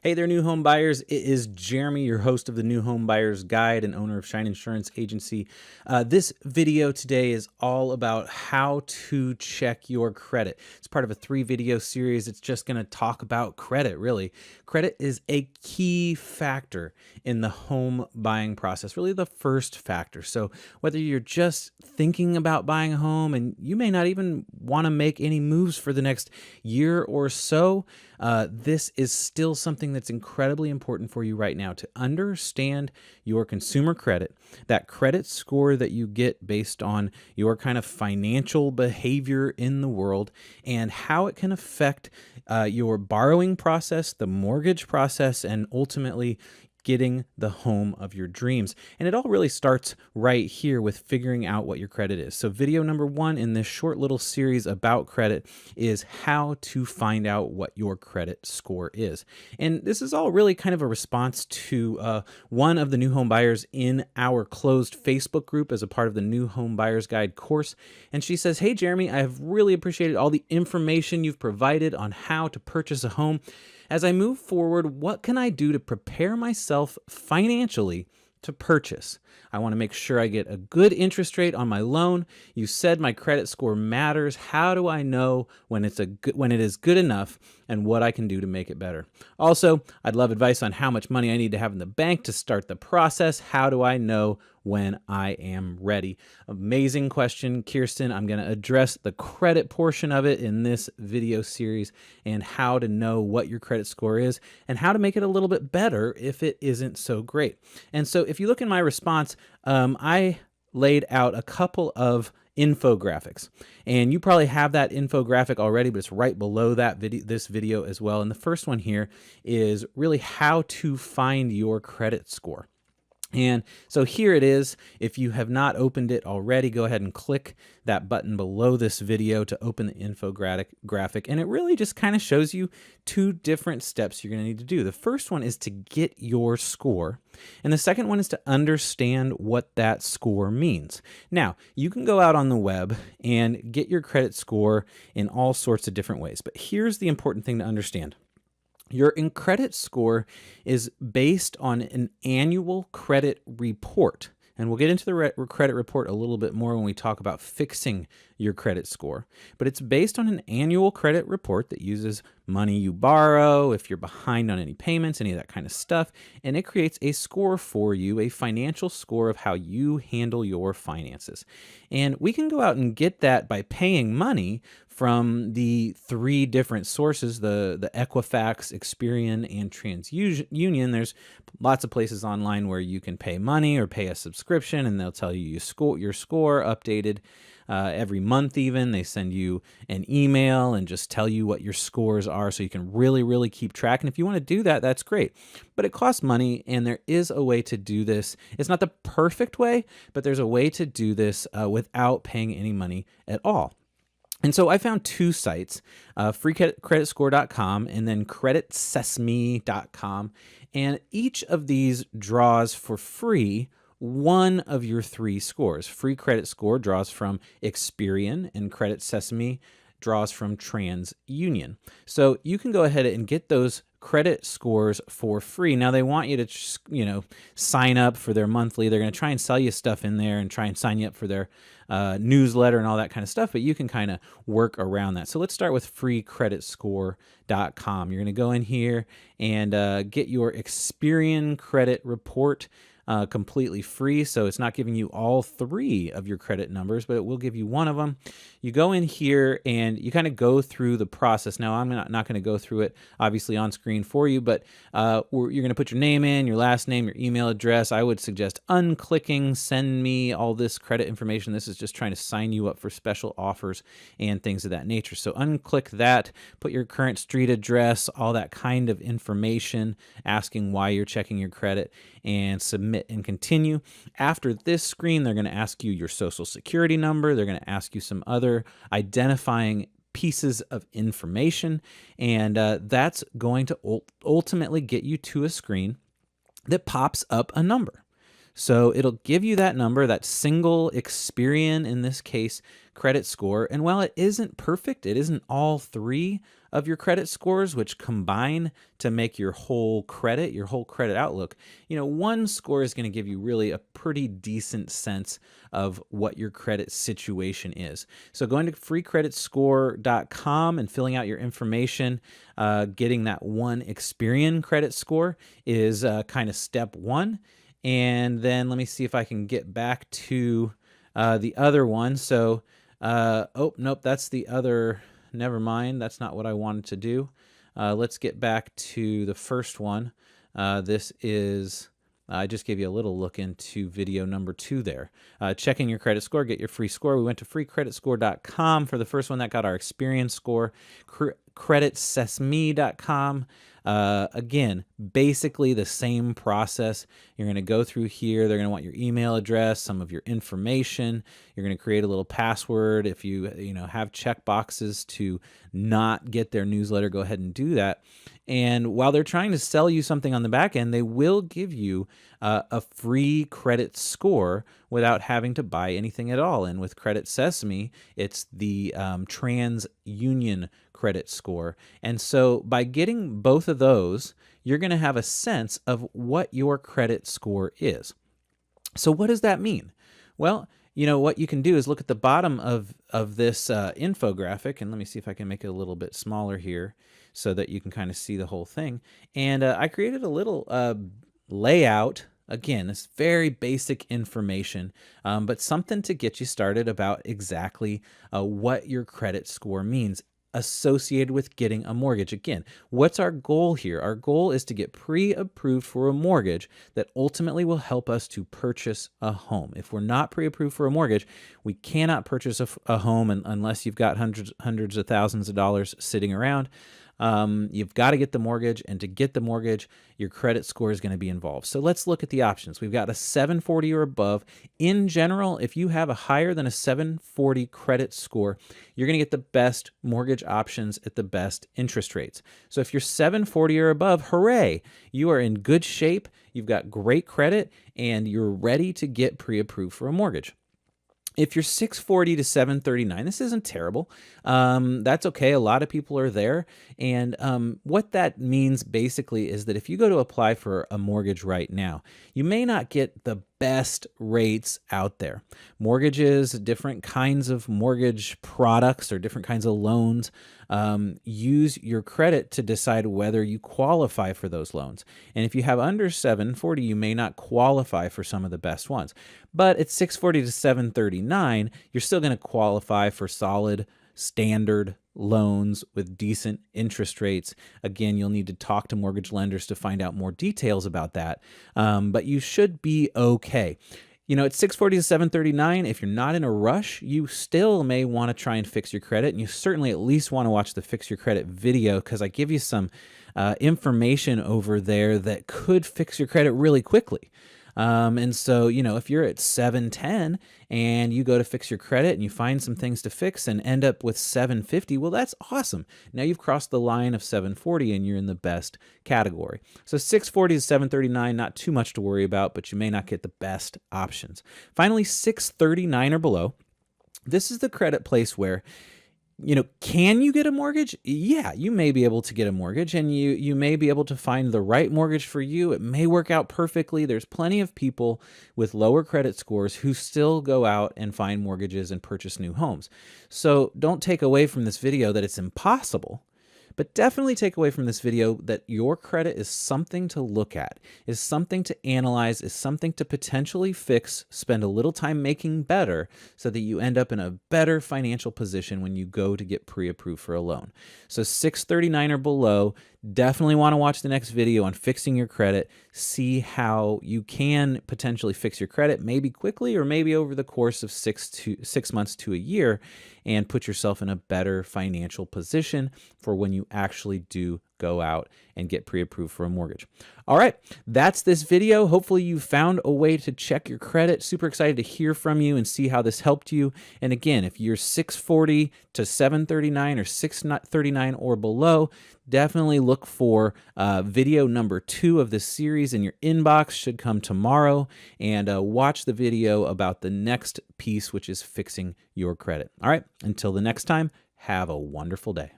Hey there, new home buyers. It is Jeremy, your host of the New Home Buyers Guide and owner of Shine Insurance Agency. This video today is all about how to check your credit. It's part of a 3-video series. It's just going to talk about credit, really. Credit is a key factor in the home buying process, really the first factor. So whether you're just thinking about buying a home and you may not even want to make any moves for the next year or so, this is still something that's incredibly important for you right now to understand your consumer credit, that credit score that you get based on your kind of financial behavior in the world, and how it can affect your borrowing process, the mortgage process, and ultimately getting the home of your dreams. And it all really starts right here with figuring out what your credit is. So video number 1 in this short little series about credit is how to find out what your credit score is. And this is all really kind of a response to one of the new home buyers in our closed Facebook group as a part of the New Home Buyers Guide course. And she says, "Hey Jeremy, I have really appreciated all the information you've provided on how to purchase a home. As I move forward, what can I do to prepare myself financially to purchase? I want to make sure I get a good interest rate on my loan. You said my credit score matters. How do I know when it is good enough and what I can do to make it better? Also, I'd love advice on how much money I need to have in the bank to start the process. How do I know when I am ready?" Amazing question, Kirsten. I'm going to address the credit portion of it in this video series and how to know what your credit score is and how to make it a little bit better if it isn't so great. And so if you look in my response, I laid out a couple of infographics, and you probably have that infographic already, but it's right below this video as well. And the first one here is really how to find your credit score. And so here it is. If you have not opened it already, go ahead and click that button below this video to open the infographic. And it really just kind of shows you 2 different steps you're going to need to do. The first one is to get your score. And the second one is to understand what that score means. Now, you can go out on the web and get your credit score in all sorts of different ways. But here's the important thing to understand. Your credit score is based on an annual credit report. And we'll get into the credit report a little bit more when we talk about fixing your credit score. But it's based on an annual credit report that uses money you borrow, if you're behind on any payments, any of that kind of stuff. And it creates a score for you, a financial score of how you handle your finances. And we can go out and get that by paying money from the 3 different sources, the Equifax, Experian, and TransUnion. There's lots of places online where you can pay money or pay a subscription, and they'll tell you your score updated every month even. They send you an email and just tell you what your scores are so you can really keep track. And if you want to do that, that's great. But it costs money, and there is a way to do this. It's not the perfect way, but there's a way to do this without paying any money at all. And so I found 2 sites, freecreditscore.com and then creditsesame.com. And each of these draws for free one of your 3 scores. Free Credit Score draws from Experian, and Credit Sesame draws from TransUnion. So you can go ahead and get those credit scores for free. Now they want you to, sign up for their monthly. They're going to try and sell you stuff in there and try and sign you up for their newsletter and all that kind of stuff, but you can kind of work around that. So let's start with freecreditscore.com. You're going to go in here and get your Experian credit report completely free. So it's not giving you all 3 of your credit numbers, but it will give you one of them. You go in here and you kind of go through the process. Now, I'm not going to go through it obviously on screen for you, but you're going to put your name in, your last name, your email address. I would suggest unclicking send me all this credit information. This is just trying to sign you up for special offers and things of that nature. So unclick that, put your current street address, all that kind of information, asking why you're checking your credit, and submit and continue. After this screen, they're going to ask you your social security number. They're going to ask you some other identifying pieces of information, and that's going to ultimately get you to a screen that pops up a number. So it'll give you that number, that single Experian, in this case, credit score. And while it isn't perfect, it isn't all 3 of your credit scores, which combine to make your whole credit outlook, one score is going to give you really a pretty decent sense of what your credit situation is. So going to freecreditscore.com and filling out your information, getting that one Experian credit score is kind of step one. And then let me see if I can get back to the other one. So, oh, nope, that's the other. Never mind. That's not what I wanted to do. Let's get back to the first one. This is, I just gave you a little look into video number 2 there. Checking your credit score, get your free score. We went to freecreditscore.com for the first one. That got our Experian score. Creditsesame.com. Again, basically the same process. You're going to go through here. They're going to want your email address, some of your information. You're going to create a little password. If you have check boxes to not get their newsletter, go ahead and do that. And while they're trying to sell you something on the back end, they will give you a free credit score without having to buy anything at all. And with Credit Sesame, it's the TransUnion credit score. And so by getting both of those, you're going to have a sense of what your credit score is. So what does that mean? Well, what you can do is look at the bottom of this infographic, and let me see if I can make it a little bit smaller here so that you can kind of see the whole thing. And I created a little layout. Again, it's very basic information, but something to get you started about exactly what your credit score means associated with getting a mortgage. Again, what's our goal here? Our goal is to get pre-approved for a mortgage that ultimately will help us to purchase a home. If we're not pre-approved for a mortgage, we cannot purchase a home unless you've got hundreds of thousands of dollars sitting around. You've got to get the mortgage, and to get the mortgage, your credit score is going to be involved. So let's look at the options. We've got a 740 or above. In general, if you have a higher than a 740 credit score, you're going to get the best mortgage options at the best interest rates. So if you're 740 or above, hooray, you are in good shape. You've got great credit, and you're ready to get pre-approved for a mortgage. If you're 640 to 739, this isn't terrible. That's okay. A lot of people are there. And what that means basically is that if you go to apply for a mortgage right now, you may not get the best rates out there. Mortgages, different kinds of mortgage products or different kinds of loans, use your credit to decide whether you qualify for those loans. And if you have under 740, you may not qualify for some of the best ones. But at 640 to 739, you're still going to qualify for solid standard loans with decent interest rates. Again, you'll need to talk to mortgage lenders to find out more details about that, but you should be okay. At 640 to 739, if you're not in a rush, you still may want to try and fix your credit, and you certainly at least want to watch the Fix Your Credit video, because I give you some information over there that could fix your credit really quickly. And so, if you're at 710 and you go to fix your credit and you find some things to fix and end up with 750, well, that's awesome. Now you've crossed the line of 740 and you're in the best category. So 640 to 739, not too much to worry about, but you may not get the best options. Finally, 639 or below. This is the credit place where can you get a mortgage? Yeah, you may be able to get a mortgage, and you may be able to find the right mortgage for you. It may work out perfectly. There's plenty of people with lower credit scores who still go out and find mortgages and purchase new homes. So don't take away from this video that it's impossible. But definitely take away from this video that your credit is something to look at, is something to analyze, is something to potentially fix, spend a little time making better so that you end up in a better financial position when you go to get pre-approved for a loan. So 639 or below, definitely want to watch the next video on fixing your credit, see how you can potentially fix your credit, maybe quickly or maybe over the course of 6 months to a year, and put yourself in a better financial position for when you actually do go out and get pre-approved for a mortgage. All right, that's this video. Hopefully you found a way to check your credit. Super excited to hear from you and see how this helped you. And again, if you're 640 to 739 or 639 or below, definitely look for video number 2 of this series in your inbox. Should come tomorrow, and watch the video about the next piece, which is fixing your credit. All right, until the next time, have a wonderful day.